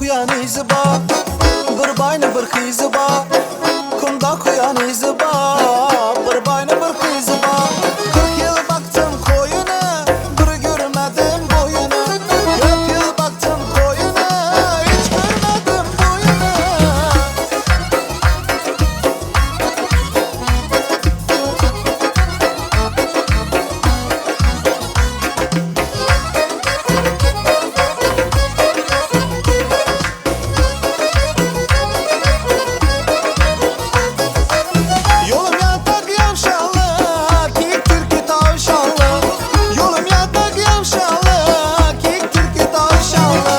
kuyan izi bor, bir bayni bir qizi bor. Kunda kuyan izi bor, bir bayni bir qizi bor. 40 yil baktım koyuna, bir görmedim boyuna. 40 yil baktım koyuna, hiç görmedim boyuna. Yolum yatak yavşalı, kik türkü tavşanlı. Yolum yatak yavşalı, kik türkü tavşanlı.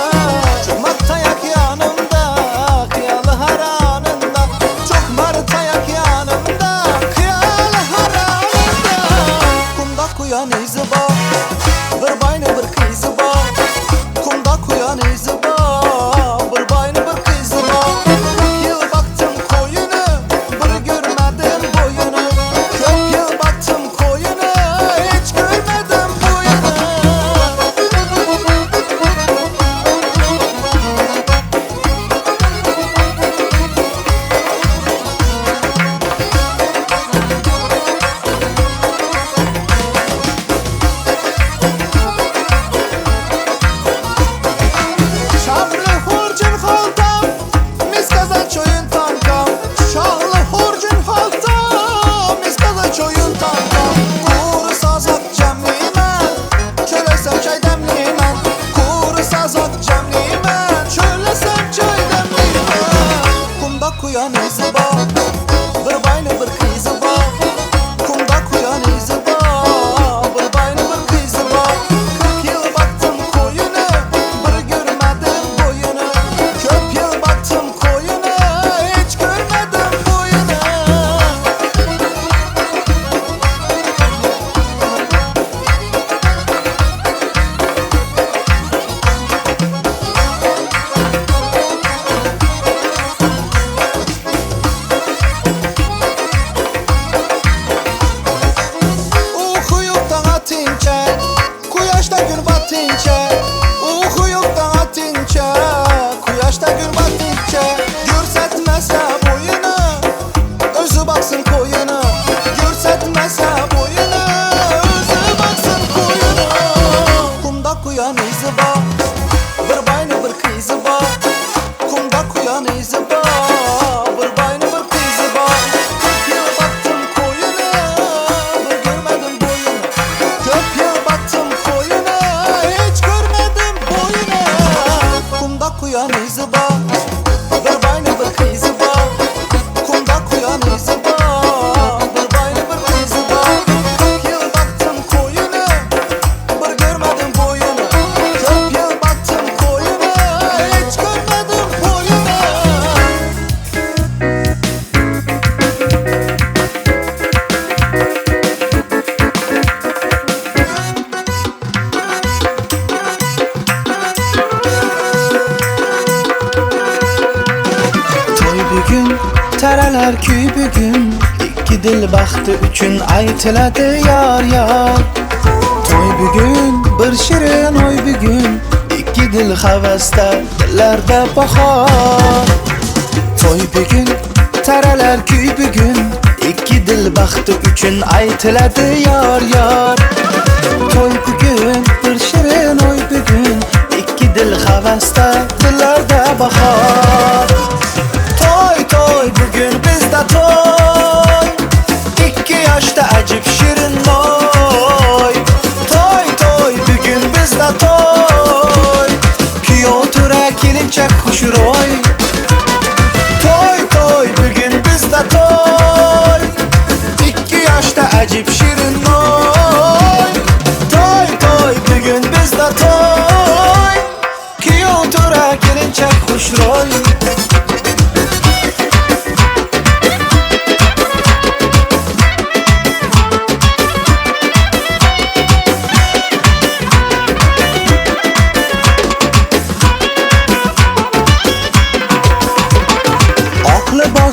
Çok tayak yanımda, kıyalı har anında. Çok tayak yanımda, kıyalı har anında. Kumda kuyan izi bor, bir bayni bir qizi bor. Kumda kuyan izi bor, bir bayni bir qizi bor. 40 yıl baktım koyuna, bir görmedim boyunu. 40 yıl baktım koyuna, hiç görmedim boyunu. Şahlı hurcun haltam, mis kazan çoyun tankam. Şahlı hurcun haltam, mis kazan çoyun tankam. Kuru sazak cemlimen, çölesem çay demlimen. Kuru sazak cemlimen, çölesem çay demlimen. Kumda kuyan izi bor, bir bayni bir qizi bor. Kumda kuyan izi bor, bir bayni bir qizi bor. 40 yıl baktım koyuna, bir görmedim boyunu. 40 yıl baktım koyuna, hiç görmedim boyunu. Uyuktan atınca, quyoshda gün batınca. Uyuktan atınca, quyoshda gün batınca. Ko'rsatmasa bo'yini, o'zi baksın koyuna. Ko'rsatmasa bo'yini, o'zi baksın koyuna. Kumda kuyan izi bor, bir bayni bir qizi bor. Kumda kuyan izi bor, bir bayni bir qizi bor. 40 yıl baktım koyuna, bir görmedim boyunu. 40 yıl baktım koyuna, hiç görmedim boyunu. Kumda kuyan izi bor, bir bayni bir qizi bor. Kumda kuyan izi bor, bir bayni bir qizi bor. 40 yıl baktım koyuna, bir görmedim boyunu. 40 yıl baktım koyuna, hiç görmedim boyunu. Toy bugün, taralar kuy bugün. İki dil baxti uchun aytiladi yar yar. Toy bugün, bir shirin oy bugün. İki dil havasda, dillarda bahor. Toy bugün, taralar kuy bugün. İki dil baxti uchun aytiladi yar yar. Toy bugün, bir shirin oy bugün. İki dil havasda, dillarda bahor. Toy toy bugün bizde toy. 2 yaşta acip şirin boy. Toy toy bugün bizde toy. Kuyov tura kelinchak xushro'y. Toy toy bugün bizde toy. 2 yaşta acip şirin boy. Toy toy bugün bizde toy. Kuyov tura kelinchak xushro'y.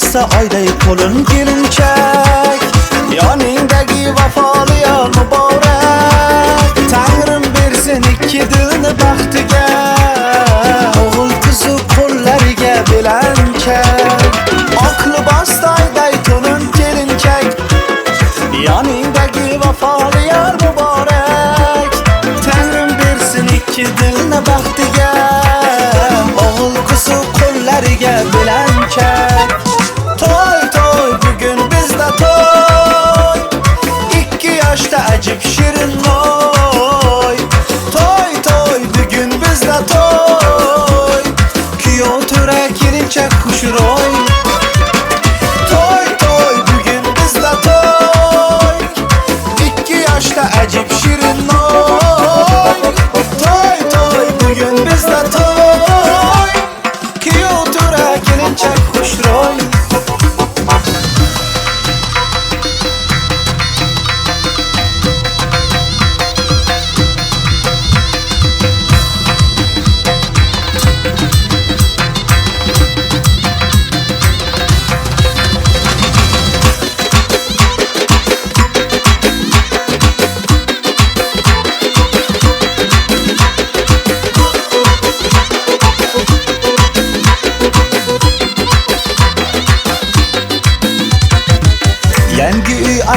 bossa oyday qo'lin kelinchak, yoningdagi vafoli yor muborak. Tangrim bersin ikki dilni baxtiga, o'g'il qizi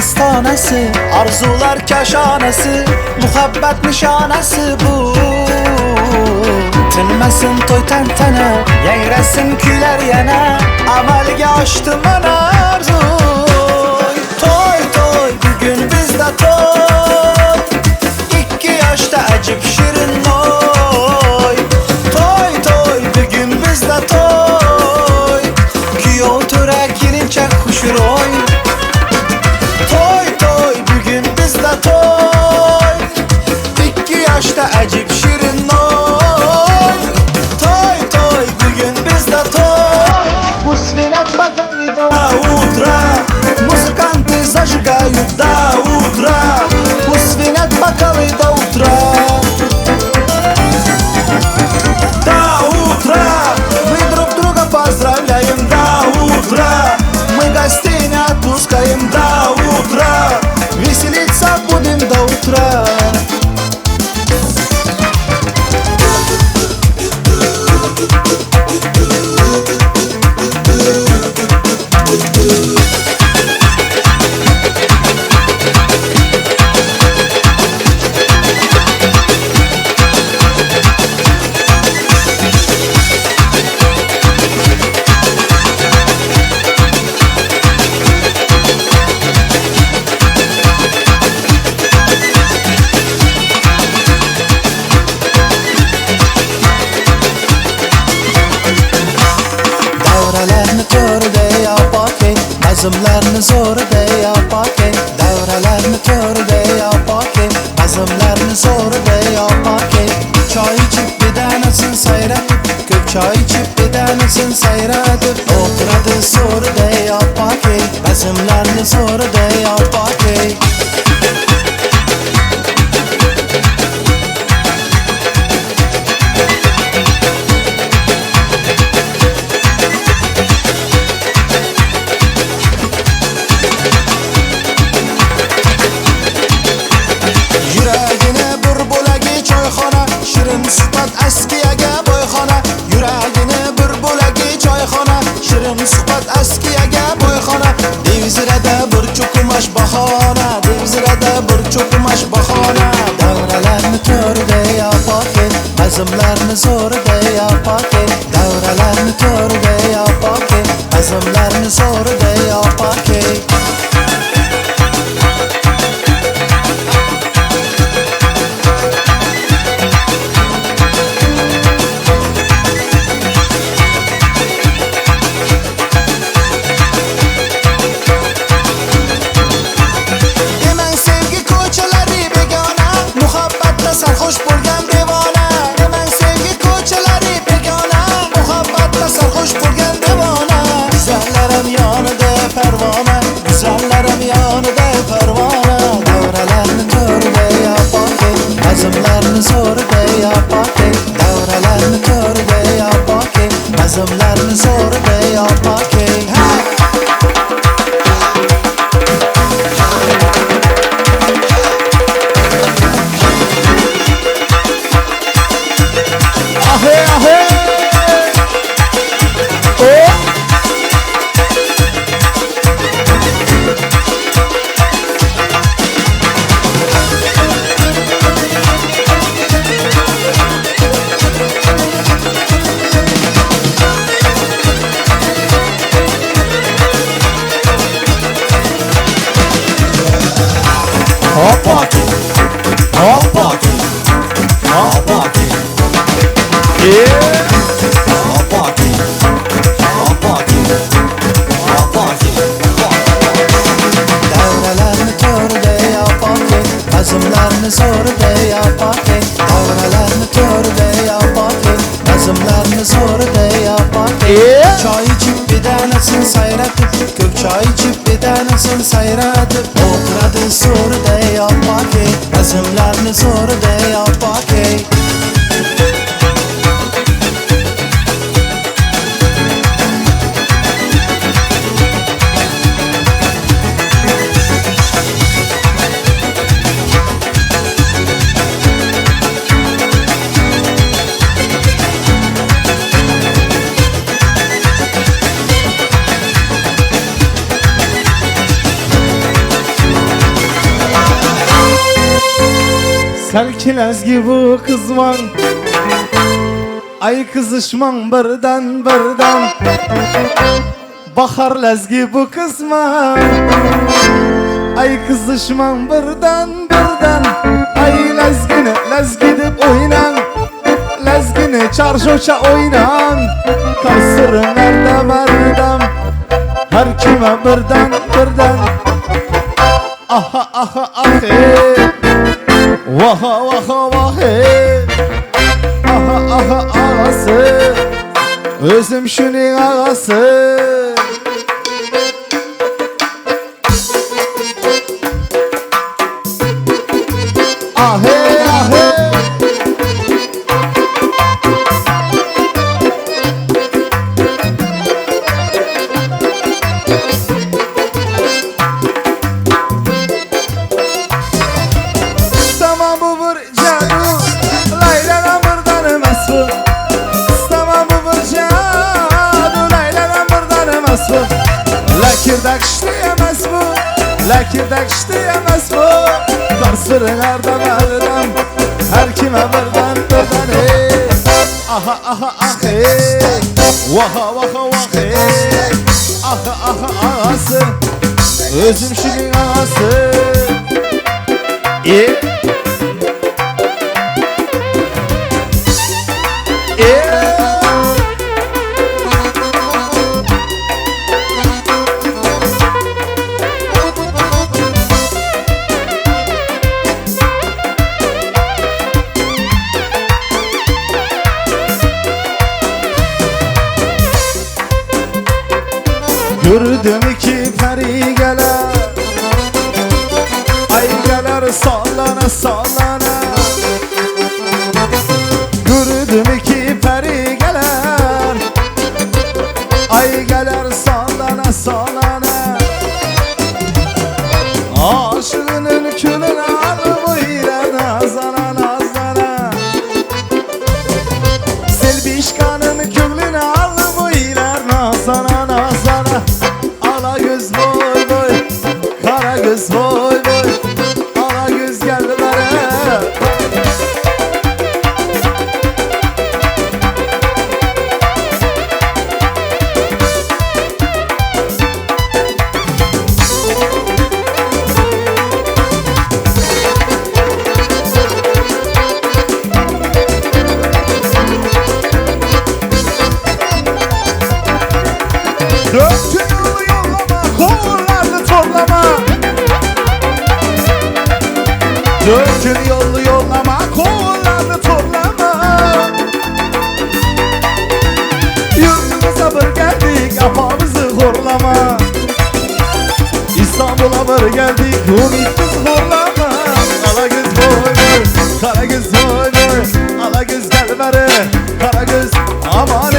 ostonasi, arzular kashonasi, muhabbat nishonasi bu. Tinmasin to'y tantana, yangrasin kuylar yana, amalga oshdi mana arzu. To'y to'y bugun bizda to'y, 2 yoshda ajib shirin noy. To'y to'y bugun bizda to'y, kuyov to'ra kelinchak xushro'y. To'y to'y bugun bizda to'y, 2 yoshda ajib shirin noy. To'y to'y bugun bizda to'y. Свинят базари до утра, музыканты зажигают до утра. Пусть свинят бокалы до утра. До утра мы друг друга поздравляем до утра. Мы гостей не отпускаем до утра. Веселиться будем до утра. Davralarni ko'rdi yo pokey, bazmlarni zo'rida yo pokey. Davralarni ko'rdi yo pokey, bazmlarni zo'rida yo pokey. Choy ichib bedanasin sayratib, ko'p choy ichib bedanasin sayratib, o'tiradi zo'rida yo pokey, bazmlarni zo'rida yo pokey. Shirin suhbat askiyaga boyxona, yuragini bir bo'lagi choyxona. Shirin suhbat askiyaga boyxona, devzirada bir cho'kumash bahona, devzirada bir cho'kumash bahona. Davralarni ko'rdi yo pokey, bazmlarni zo'rida yo pokey. Davralarni ko'rdi yo pokey, bazmlarni zo'rida yo pokey. Sarhoş bo'lgan devona, deman sevgi ko'chalari begona. Muhabbatda sarhoş bo'lgan devona. Güzellarim yonida parvona, güzellarim yonida parvona. Davralarni ko'rdi yo pokey, bazmlarni zo'rida yo pokey. Davralarni ko'rdi yo pokey, bazmlarni zo'rida yo pokey. Davralarni ko'rdi yo pokey, bazmlarni zo'rida yo pokey. Davralarni ko'rdi yo pokey, bazmlarni zo'rida yo pokey. Choy ichib bedanasin sayratib, ko'p choy ichib bedanasin sayratib, o'tiradi zo'rida yo pokey, bazmlarni zo'rida yo pokey. Kilezgi bu kızman ay kızışman birden birden Bahar lezgi bu kızman ay kızışman birden birden Ay lezgini lezgidip oynan Lezgini çarşoça oynan Karsırın erdem erdem Her kime birden birden Aha aha ahe Vaha vaha vahe Aha aha ağası Özüm şunun ağası Ahe ahe Lakirdek işleyemez bu Lakirdek işleyemez bu Karsırın erdem erdem Her kime birden birden hey Aha aha ah hey Vaha vaha vah hey Aha aha ağası Özüm şunun ağası Gördüm ki peri geler Ay geler sallana sallana Gördüm ki peri geler Ay geler sallana sallana Aşığının külünü almıyla nazana nazana Selbişkanın külünü almıyla nazana nazana Ala göz boy boy Kara göz boy boy Ala göz geldi bana Dört yolu yollama, kollarını torlama Dört yolu yollama, kollarını torlama Yurdumuza bir geldik, kafamızı horlama İstanbul'a bir geldik, unutuz horlama Ala göz boy boy, kara göz boy boy Ala göz gel beri, kara göz aman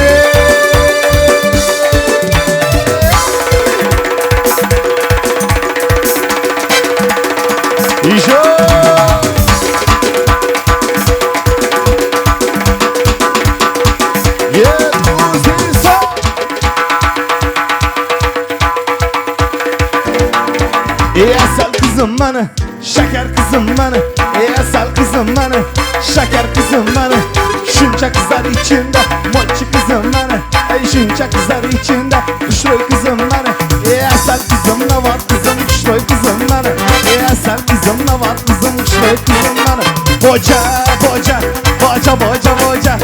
Asal kızım bana, şeker kızım bana Asal kızım bana, şeker kızım bana Şunca kızlar içinde, moçi kızım bana Şunca kızlar içinde, kuşroy kızım bana Asal kızım ne var kızım, kuşroy kızım bana Asal kızım ne var kızım, kuşroy kızım bana Boca, boca, boca, boca, boca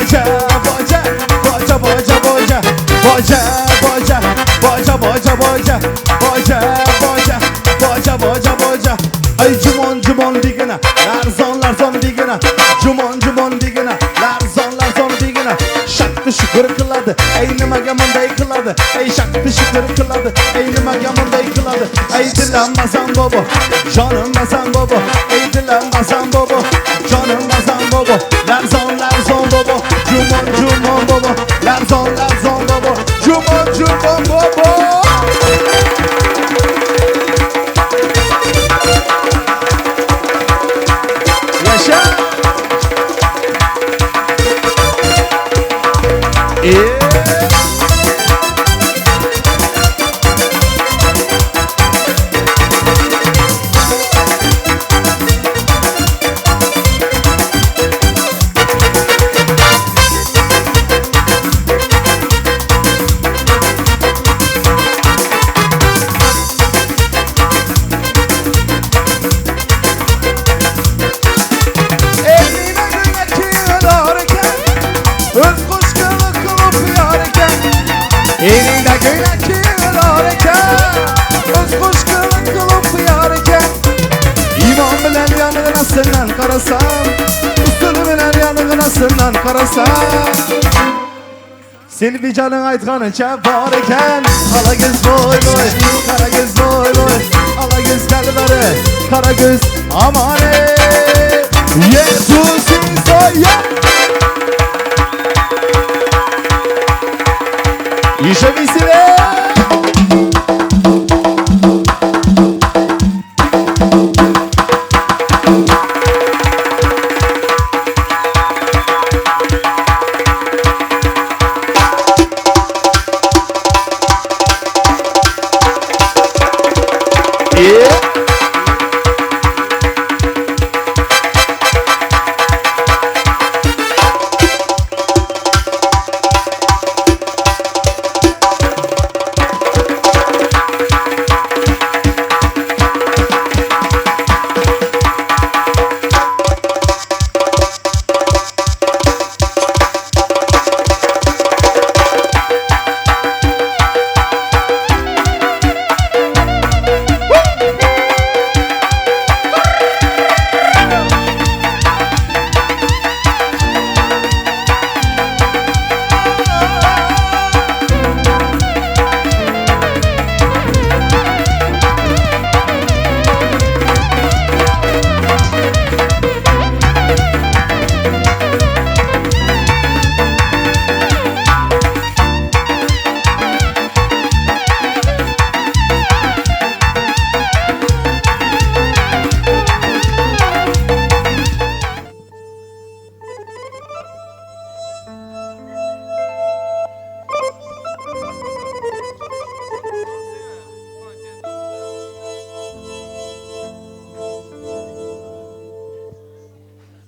Boca, boca, boca, boca, boca Boca, boca, boca, boca, boca Boca, boca Boca boca boca Ay cumon cumon digina Larzon digina Cumon cumon digina Larzon digina Şaktı şükür kıladı Eynime gamında yıkıladı Ey şaktı şükür kıladı Eynime gamında yıkıladı Ey dilen bazan bobo Canım bazan bobo Ey dilen bazan bobo Canım bazan bobo Larzon bobo Cumon bobo Larzon bobo Cumon bobo karasam, üstünümün her yanıqınasından karasam. Sen bir canın aytqanınca var eken, ala göz boy boy, kara göz boy boy, ala göz kalları, kara göz amane. Yesusin soya. İşe misile.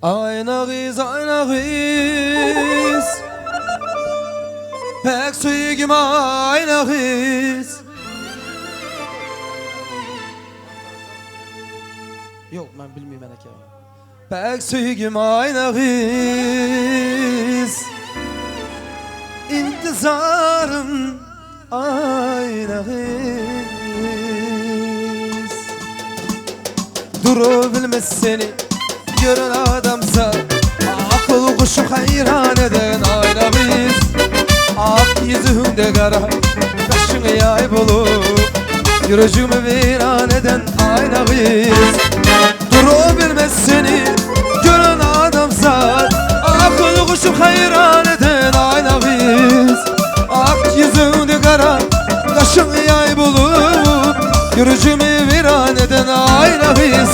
Aynağız, aynağız, pek suygum aynağız. Yok, ben bilmeyeyim ki. Pek suygum aynağız, intizarım aynağız. Duru bilmez seni gören adamsa, akıl kuşu hayran eden aynamız. Ak yüzünde kara, kaşın yay bulup, yürücümü viran eden aynamız. Duru bilmez seni gören adamsa, akıl kuşu hayran eden aynamız. Ak yüzünde kara, kaşın yay bulup, yürücümü viran eden aynamız.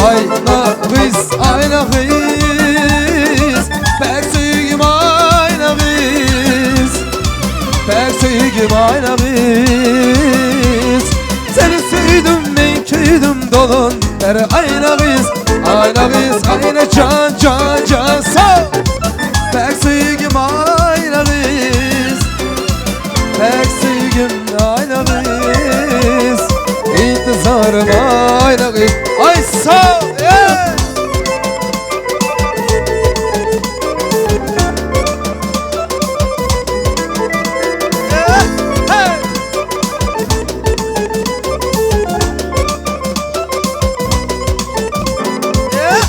Aynağız, aynağız, pek sevgim aynağız, pek sevgim aynağız. Seni sevdim, ben köydim dolun beri aynağız, aynağız, aynı can, can, can sağ. Pek sevgim aynağız, pek sevgim aynağız, intizarım aynağız. Ay sağ ol, yeah! Yeah, hey! Yeah!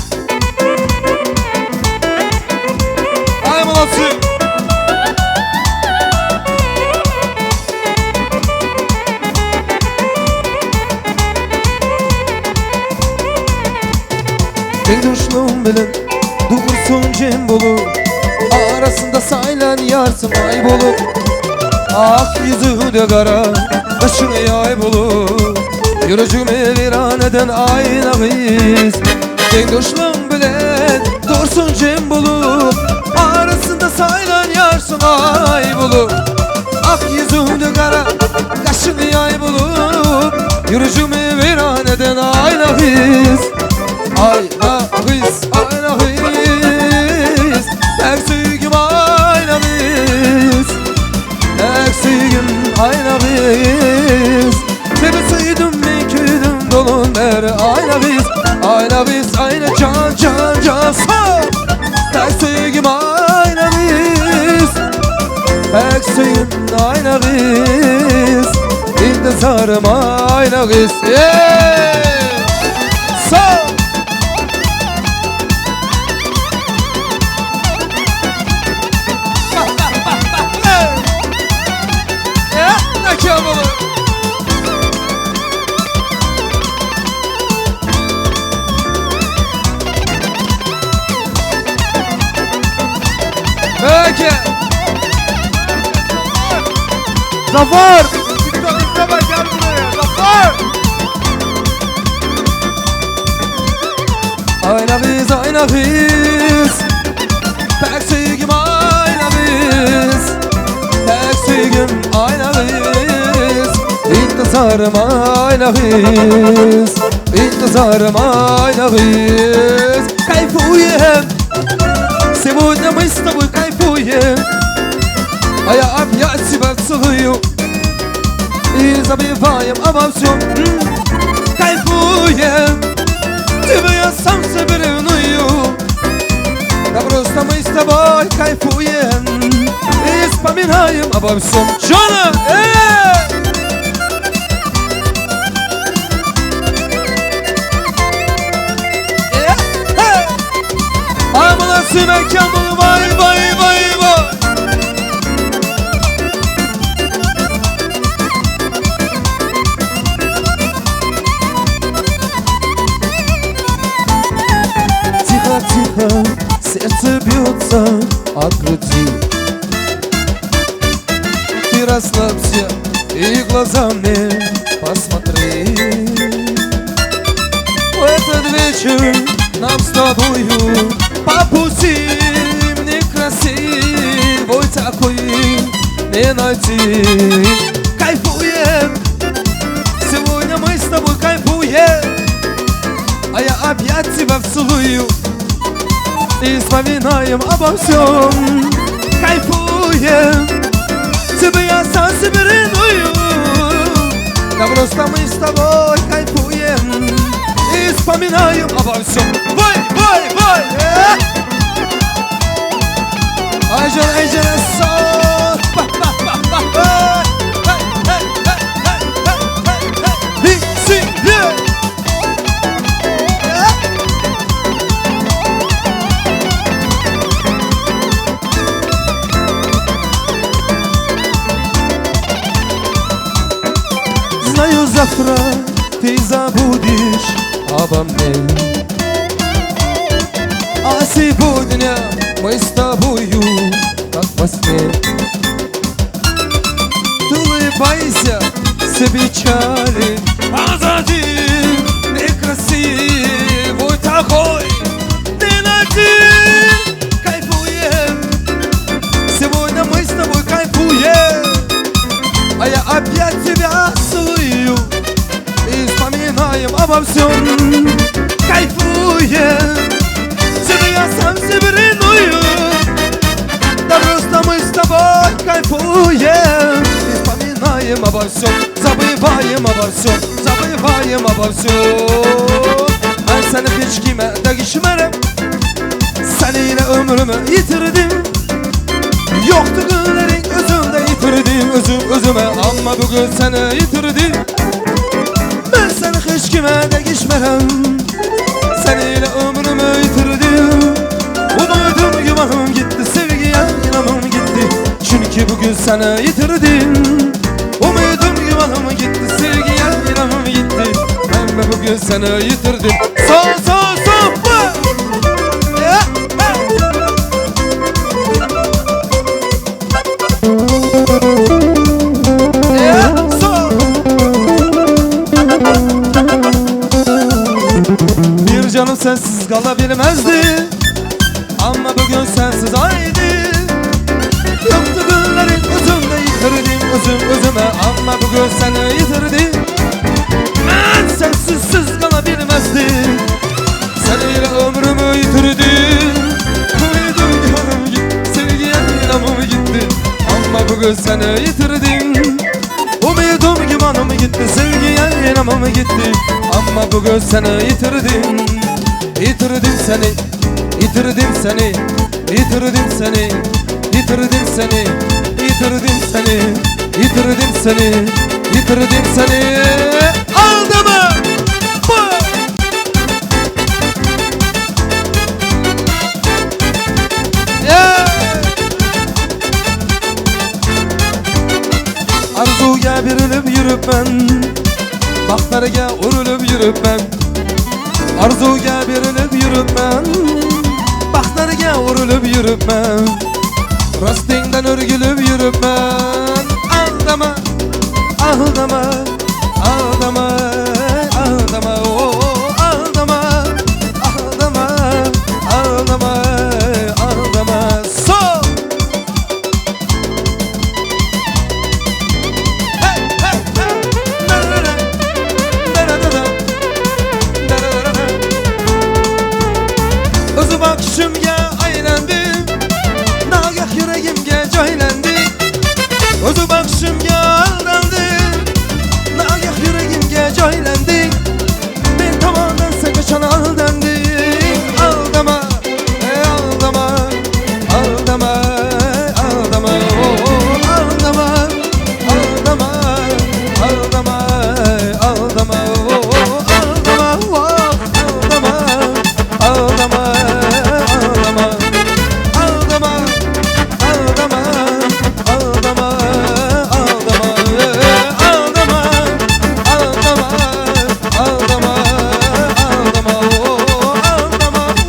Ay молодцы! Duşluğum bilin, dursun cem bolu, arasında saylan yarsın ay bolu. Ak yüzü de kara, başını yay bolu, yürücümü viran eden aynağız. Duşluğum bilin, dursun cem bolu, arasında saylan yarsın ay bolu. Ak yüzü de kara, başını yay bolu, yürücümü viran eden aynağız. Aynağız, aynağız, pek sevgim aynağız, pek sevgim aynağız. Seni sevdim, ben küydüm dolun beri aynağız, aynağız, aynı can, can, can sağ. Pek sevgim aynağız, pek sevgim aynağız, intizarım aynağız. Yeah! Sağ. aka. Zafer. TikTok'ta bak gel buraya. Zafer. Ayna biz pek sevgim ayna biz, pek sevgim ayna biz, intizarım ayna biz, intizarım ayna biz. Кайфуем, сегодня мы с тобой кайфуем, а я опять тебя целую и забываем обо всем. Кайфуем, тебя я сам себе ревную, да просто мы с тобой кайфуем и вспоминаем обо всем. Жена, а молодцы мекан был, вай, вай, вай, вай. Тихо, сердце бьется от груди. Ты расслабься и глаза мне посмотри. В этот вечер нам с тобою по пути, мне красивой такой не найти. Кайфуем, сегодня мы с тобой кайфуем, а я опять тебя целую и вспоминаем обо всем. Кайфуем, тебя я сам себе ревную, да просто мы с тобой кайфуем и вспоминаем обо всем. Вай, вай, вай! Айжан, айжан, сон! Знаю, завтра ты забудешь обо мне, а сегодня мы с тобою как во сне. Ты улыбайся с печали, позади некрасивый такой не найти. Кайфуем, сегодня мы с тобой кайфуем, а я опять тебя целую и вспоминаем обо всем. Кайфуем, тебя я сам себе ревную, да просто мы с тобой кайфуем и вспоминаем обо всем, забываем обо всем, забываем обо всем. Ben seni hiç kime de geçmerim, seninle ömrümü yitirdim. Yoktu günlerin özümde yitirdim, özüme ama bugün seni yitirdim. Ben seni hiç kime de geçmerim, seninle ömrümü yitirdim. Umudum gümanım gitti, sevgiye inanım gitti, çünkü bugün seni yitirdim. Umudum gümanım gitti, sevgiye inanım gitti, ben bugün seni yitirdim. Sol sol sol. Bir canım sensiz kalabilmezdi, ama bugün sensiz aydı. Yoktu günlerin özümde yitirdim, özüme ama bugün seni yitirdim. Ben sensizsiz kalabilmezdim, seninle ömrümü yitirdim. Umudum yanım gitti, sevgiye inanım gitti, ama bugün seni yitirdim. Umudum gümanım gitti, sevgiye inanım gitti, ama bugün seni yitirdim. Yitirdim seni, yitirdim seni, yitirdim seni, yitirdim seni, yitirdim seni, yitirdim seni, yitirdim seni. Aldı mı? Arzuya birilip yürüp ben, baklarga urilib yuribman. Arzuga berilib yuribman, baxtlarga urilib yuribman. Rastından örgülüp yürüp ben Aldama, aldama, aldama, aldama, oh, aldama, aldama, aldama, aldama. Sol! Hey, hey, hey! Da-da-da-da, da-da-da-da, da-da-da-da. Özü bakışımga aylandim, nagah yüreğimge joylandı. Özü bakışımga aldandım, nagah yüreğimge joylandı. Ben tamamen seni çan aldandım. Aldama, aldama, aldama, aldama, oh, aldama, aldama, aldama, aldama, oh, aldama, oh, aldama, aldama, aldama, aldama, aldama, aldama, aldama, aldama, aldama, aldama, oh, aldama,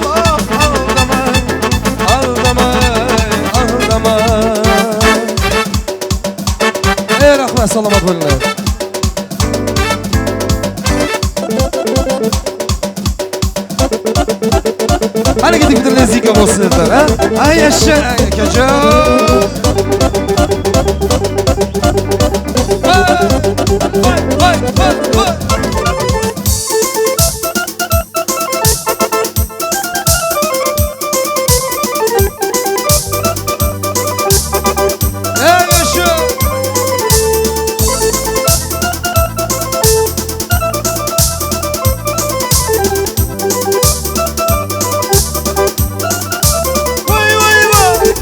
aldama, aldama. Ey rahmet salamat bo'linglar. Hadi gidip bir lezzetli olsunlar ha. Ay yaşa kaço. Vay vay vay vay. Ey yaşa. Vay vay vay.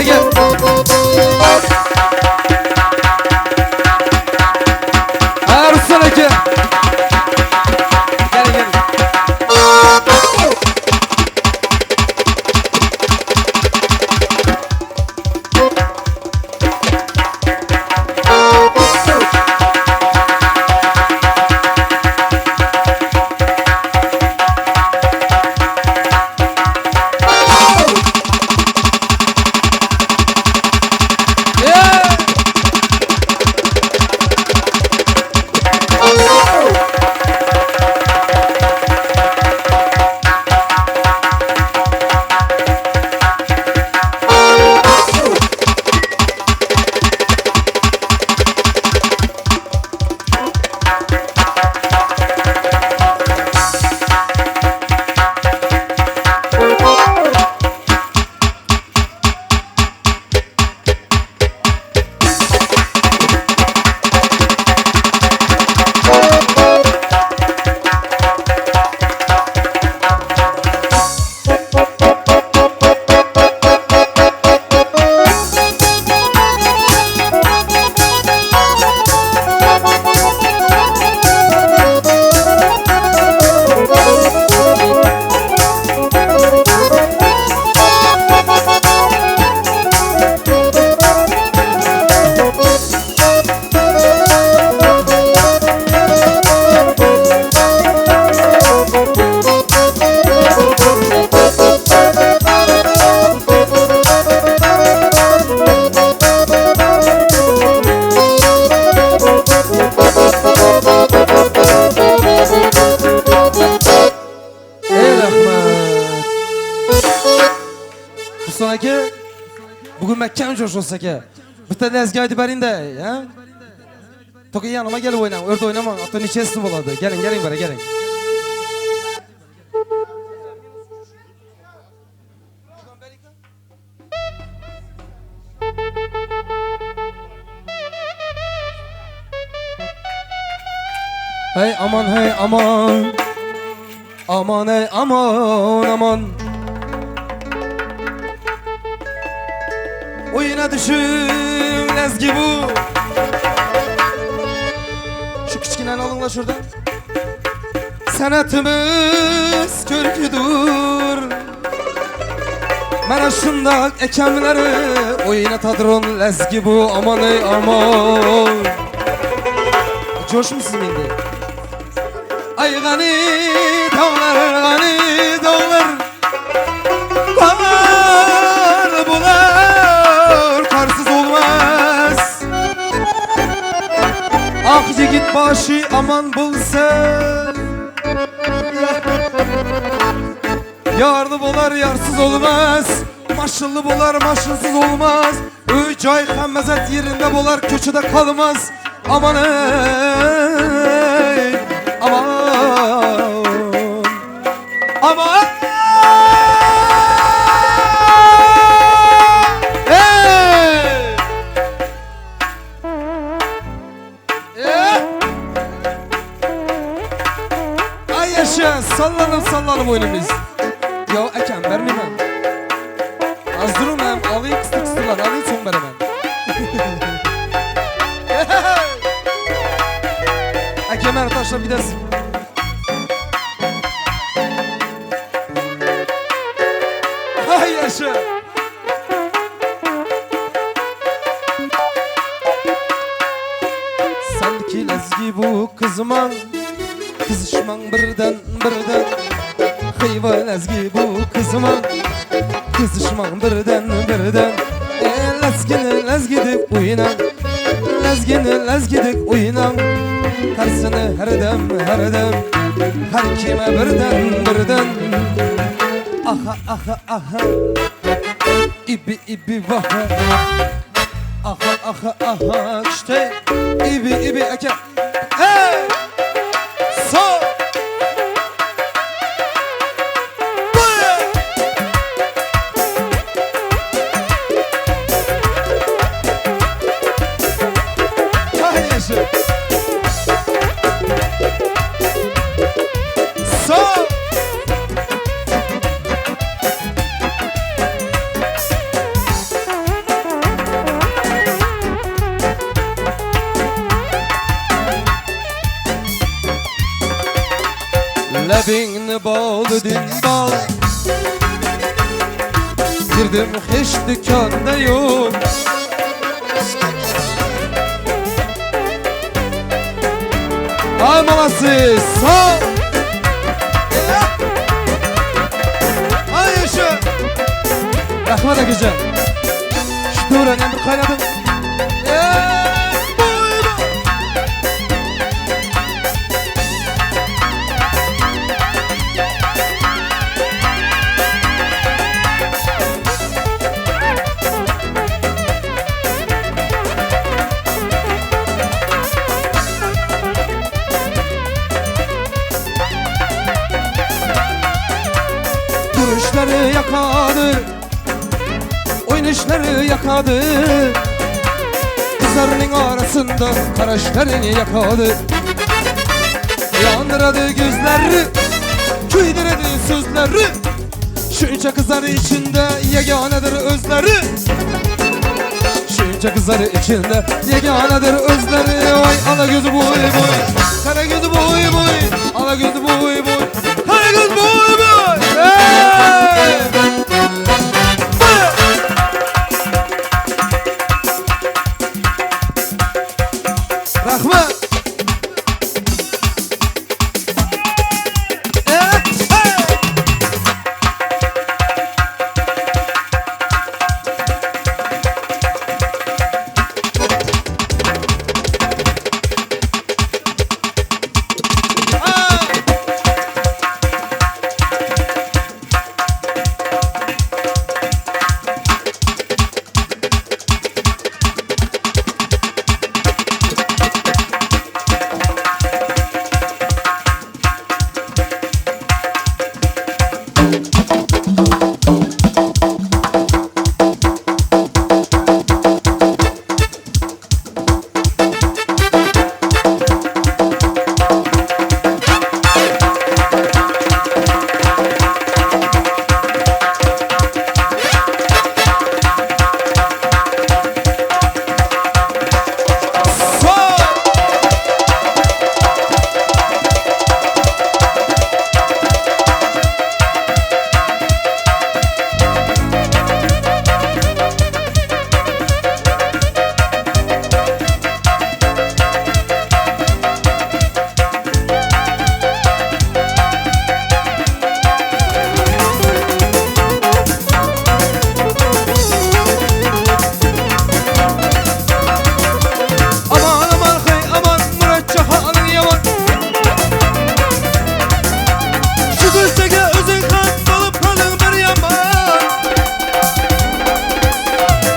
Gel gel. Ruslan aka. Gel gel. Bugün mekkam coş olsa ki. Bir tane ezgi aydı berin de. Ya? Toki yanıma gelip oynayın. Orada oynama. Hatta niçesi buladı. Gelin gelin böyle gelin. Hey aman hey aman. Aman hey aman aman. Oyuna düşüm ezgi bu. Şu küçükinen alınla şuradan. Sanatımız körküdür. Mana şundak ekemleri oyuna tadırın ezgi bu. Aman ey aman. Coş musun indi? Ay gani dağlar gani dağlar. Kar bular karsız olmaz. Ah yigit başı aman bulsa. Yarlı bular yarsız olmaz. Maşıllı bular maşılsız olmaz. Üç ay hemmezet yerinde bular köçüde kalmaz. Aman ey aman aman hey ay yaşa sallanım oyunumuz. Ya ekem vermeyeyim. Az durun hem alayım kıstık kıstılar alayım son veremem. Ekem arkadaşlar bir dersin. Ay yaşa. Sanki lezgi bu kızıma kızışman birden Hıyva lezgi bu kızıma kızışman birden Lezgidik uyunan Lezgidik uyunan Tersine her dem her kime birden Aha İbi vaha Aha işte İbi eke hey so oldu dindar. Girdim hiç dükkanda yok. Ay malası sağ. Ay yaşa. Rahmet Akıcı. Şu öğrenen bir kaynadım. Duruşları yakadı, oynayışları yakadı. Kızlarının arasında karaşlarını yakadı. Yandırdı gözleri, küydüredi sözleri. Şunca kızları içinde yeganedir özleri. Şunca kızları içinde yeganedir özleri. Vay ana gözü boy boy, kara gözü boy boy, ana gözü boy boy, kara gözü boy boy. Hey! Rahmet.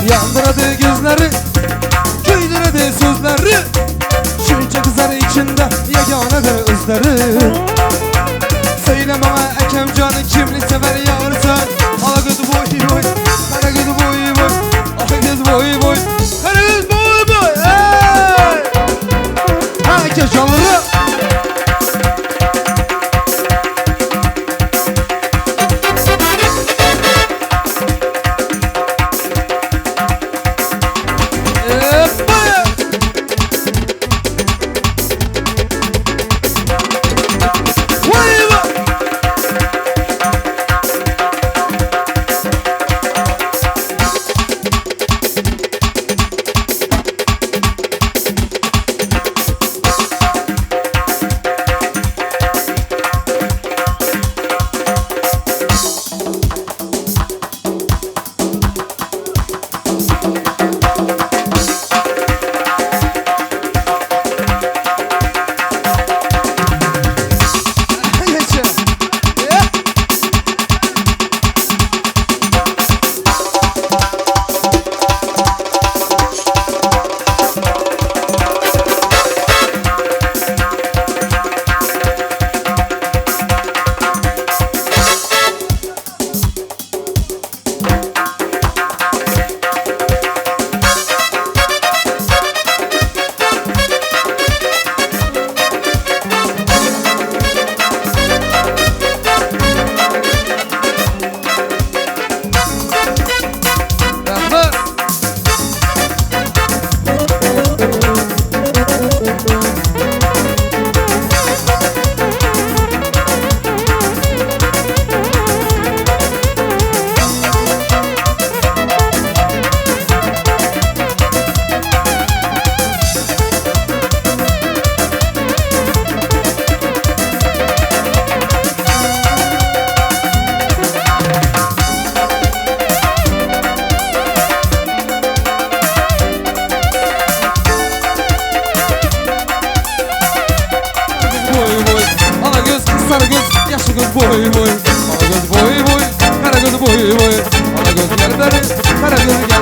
Yandırdı gözleri, köydüredi sözleri. Şunca kızlar içinde yeganedir özleri. Söyle bana Ekemcan'ı kimli sever yavrusan. Ala gözü boy boy, kara gözü boy boy, ala gözü boy boy, kara gözü boy boy. Hey! Herkes canları.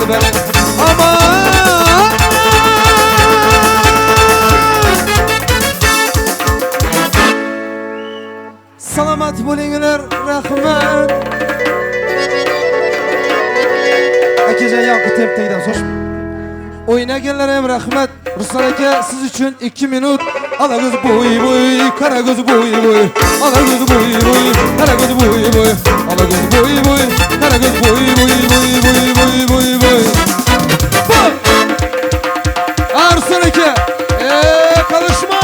gel beni. Aman salamat bo'linglar, rahmat. Akajon yoqib tegdan so'sh. O'ynaganlar ham rahmat. Ruslan aka siz uchun 2 minut. Ala göz boy boy, kara göz boy boy. Ala göz boy boy, kara göz boy boy. Ala göz boy boy, kara göz boy boy boy boy boy boy. Ruslan aka, kalışma.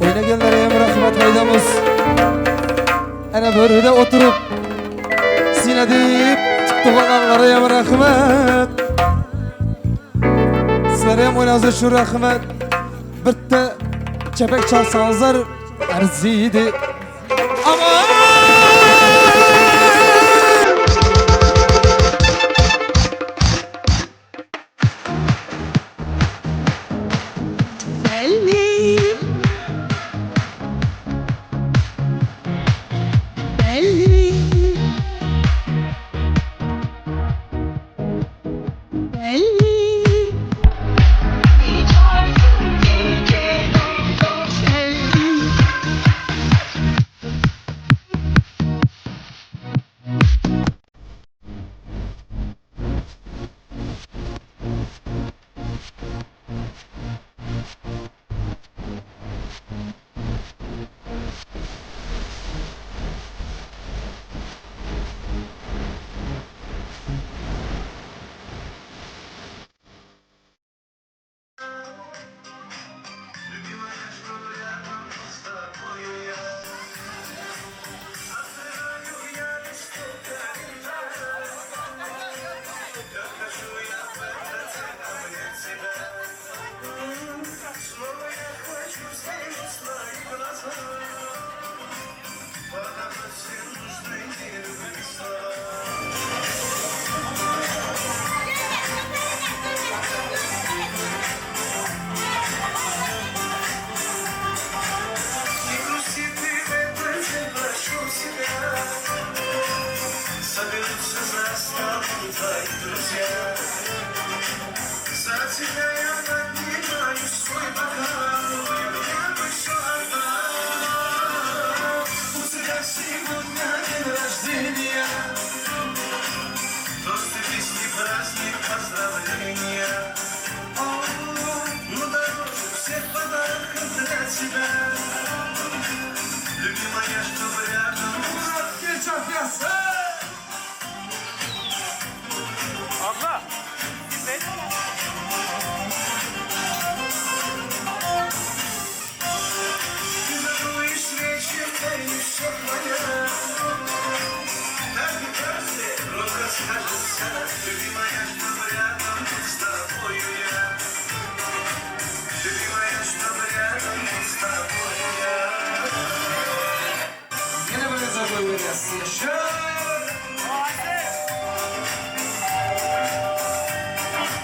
Oynaganlara ham rahmat haydamiz. Ana birida o'tirib sina deb chiqdiganlara ham rahmat. Sizlar ham o'ynasizlar shu rahmat. Bitta chapak chalsangizlar arziydi. Aman!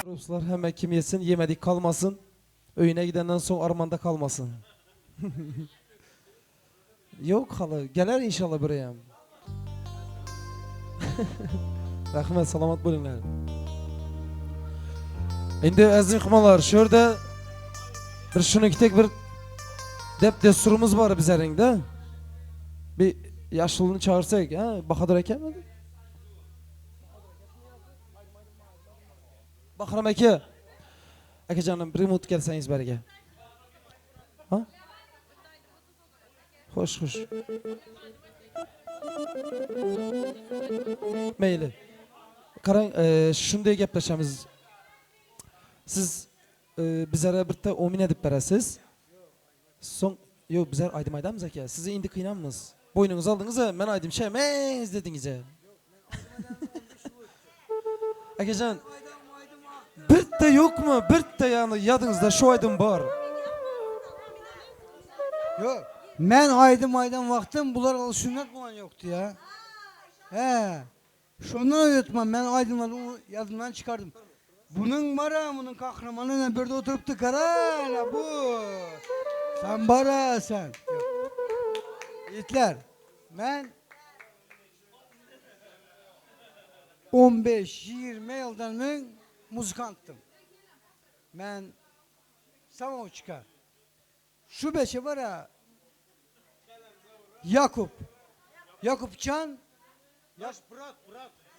Ruslar hemen kim yesin, yemedik kalmasın. Öyüne gidenden son armanda kalmasın. Yok hala, gelir inşallah buraya. Rahmet, salamat bulunlar. Endi aziz mehmonlar, şurada bir şunukitek bir dep desturumuz var bizlerinde. Bir yaşlılığını çağırsak, ha? Bahadır aka mı? Bakırım aka. Aka canım, bir minut gelseniz beriga. Ha? Hoş hoş. Meyli. Qarang, shunday gaplashamiz. Siz bizlarga bitta omina deb berasiz. So'ng, yo'q, bizlar aydim aydamiz aka. Sizni endi qiynamiz. Bo'yningiz oldingiz, men aydim shaymaz dedingiz. Akajon, bitta yo'qmi? Bitta yani yodingizda shu aydim bor. Yok. Ben aydım vaktim bunlar alışınlar falan yoktu ya. He. Şundan öğretmem ben aydınları yadımdan çıkardım. Bunun bara bunun kahramanı ne böyle oturup da kara bu. Sen bara sen. Yok. Yiğitler ben 15-20 yıldan ben muzikanttım. Ben Samoçka. Şu beşe var ya Yakupcan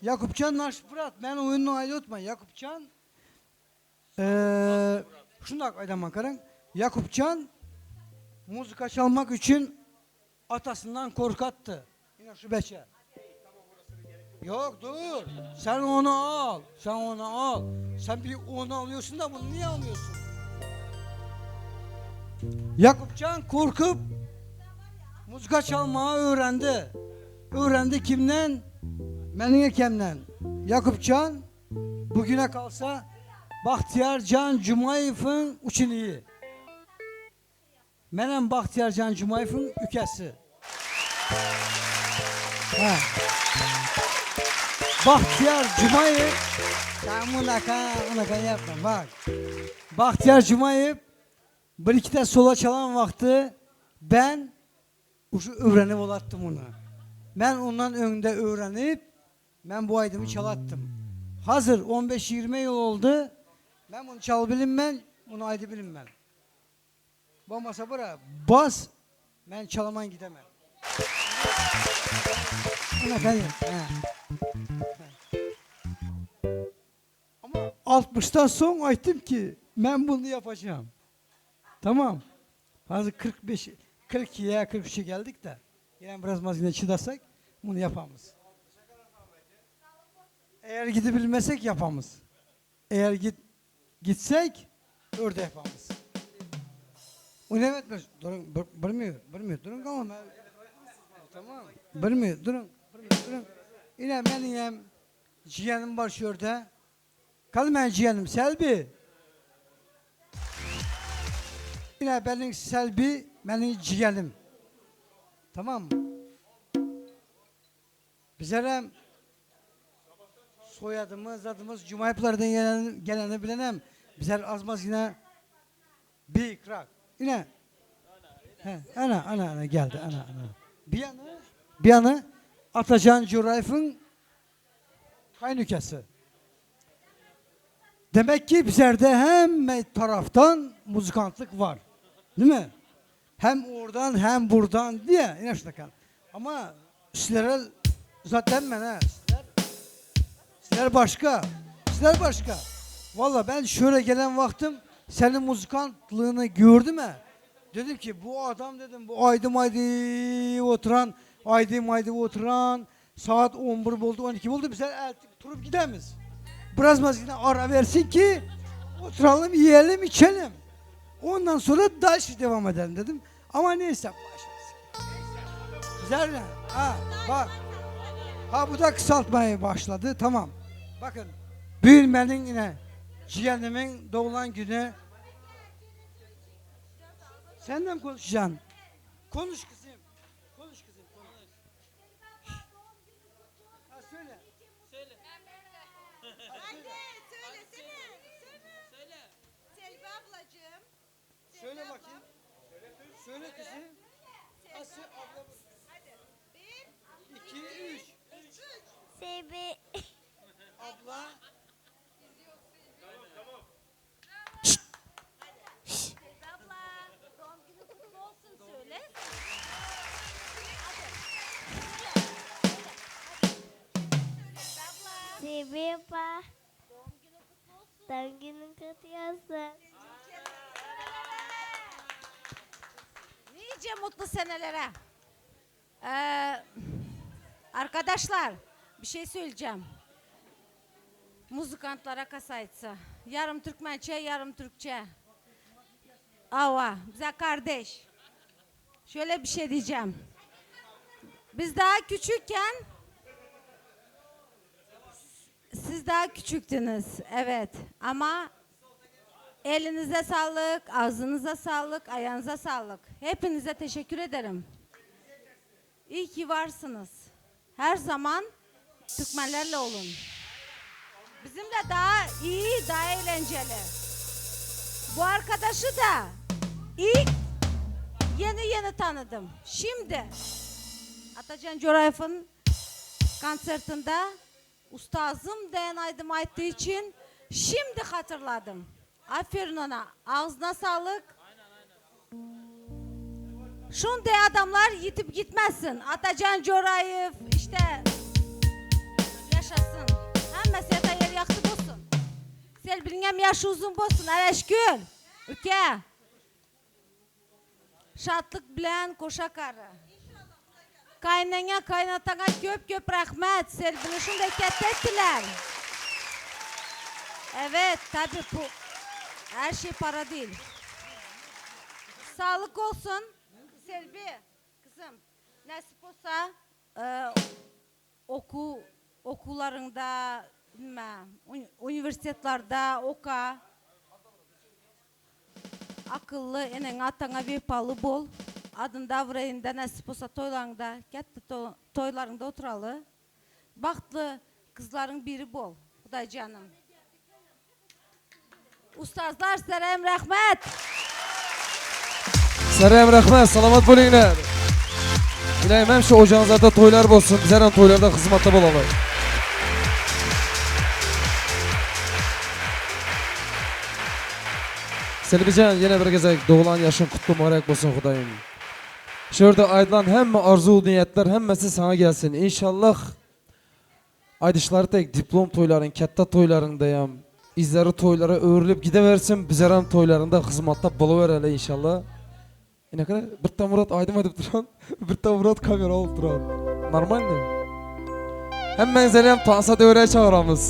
Yakupcan Naşpırat ben oyununu ayrıtma Yakupcan şundak aydan bakarım Yakupcan müzika çalmak için atasından korkattı yine şu beşe yok dur sen onu al sen bir onu alıyorsun da bunu niye alıyorsun Yakupcan korkup müzika çalmayı öğrendi. Öğrendi kimden? Benim ekemden. Yakupcan bugüne kalsa Bahtiyar Can Cumayev'in uçiliği. Benim Bahtiyar Can Cumayev'in ükesi. Ha. Bahtiyar Cumayev sen bunu yapma bak. Bahtiyar Cumayev bir iki de sola çalan vakti ben öğrenip olattım onu. Ben ondan önünde öğrenip ben bu aydımı çalattım. Hazır 15-20 yıl oldu. Ben bunu çal bilinmem, bunu aydı bilinmem. Bu masa bura bas ben çalaman gidemem. Ama 60'tan son ayttım ki ben bunu yapacağım. Tamam. Hazır 42'ye 43'e geldik de yani biraz mazgine çıdarsak bunu yapamız. Eğer gidebilmesek yapamız. Eğer gitsek orada yapamız. O ne etmez? Durun, bilmiyor. Durun tamam. Tamam. Bilmiyor. Durun. Yine benim ciğenim var şurada. Kalın ben ciğenim Selbi. Yine benim Selbi, benim ciğenim. Tamam mı? Bizlere soyadımız, adımız, Cumayiplerden geleni bilenem. Bizler azmaz yine bir ikrak. Yine ana geldi ana. Bir yanı Atacan Curayf'ın kaynükesi. Demek ki bizlerde hem taraftan muzikantlık var. Değil mi? Hem oradan hem buradan diye inançlıkan. Ama sizlere zaten ben sizler başka. Valla ben şöyle gelen vaktim senin muzikantlığını gördüm he. Dedim ki bu adam dedim bu aydım oturan saat 11 oldu 12 oldu bizler turup gidemiz. Biraz yine ara versin ki oturalım yiyelim içelim. Ondan sonra daş devam edelim dedim. Ama neyse başlasın. Güzel mi? Ha bak. Ha bu da kısaltmaya başladı. Tamam. Bakın. Büyülmenin yine ciğerimin doğulan günü. Senden konuşacaksın. Konuş kızım. Konuş. Ha söyle. Anne söylesene. Söyle. Selvi ablacığım. Söyle bakayım. Söyle kızım. Asya abla. 2, 3. Sebi. Abla. Abla doğum günü kutlu olsun söyle. Sebi abla. Doğum günü kutlu olsun. Doğum günün kutlu olsun. Nice mutlu senelere. Arkadaşlar bir şey söyleyeceğim. Muzikantlara kasaytsa. Yarım Türkmençe, yarım Türkçe. Ava, bize kardeş. Şöyle bir şey diyeceğim. Biz daha küçükken siz daha küçüktünüz. Evet ama elinize sağlık, ağzınıza sağlık, ayağınıza sağlık. Hepinize teşekkür ederim. İyi ki varsınız. Her zaman Türkmenlerle olun. Bizimle daha iyi, daha eğlenceli. Bu arkadaşı da ilk yeni tanıdım. Şimdi Atacan Corayev'in konsertinde ustazım Dayan Aydım ayttığı için şimdi hatırladım. Aferin ona. Ağzına sağlık. Şunday adamlar yitip gitmezsin. Atacan Corayev işte yaşasın. Hemmesi yata yer yaktı olsun. Selbirgem yaşı uzun olsun. Ereşgül. Ülke. Şatlık bilen koşa karı. Kaynana kaynatana köp rahmet. Selbirgem şunday kette ettiler. Evet tabi bu her şey para değil. Sağlık olsun. Selvi kızım nasip olsa okullarında bilmem, üniversitelerde oka. Akıllı enen atana vefalı bol. Adında vrayında nasip olsa toylarında, ketti toylarında oturalı. Baktlı kızların biri bol. Bu da canım. Ustazlar selam rahmet. Selam rahmet, salamat bo'linglar. İlahim hem şu ocağınızda toylar olsun, bizler toylarda hizmette bulalım. Selvican yine bir gezek doğulan yaşın kutlu mübarek olsun Hudayım. Şurada aydılan hem arzu niyetler hemmesi sana gelsin. İnşallah aydışları tek diplom toyların, katta toylarındayım. İzleri toylara öğürülüp gideversin, bizler toylarında hizmette buluver inşallah. Ne kadar bir tam Murat aydım edip duran, bir tam Murat kamera alıp duran. Normal mi? Hem benzeriyem tansa da öyle çağıramız.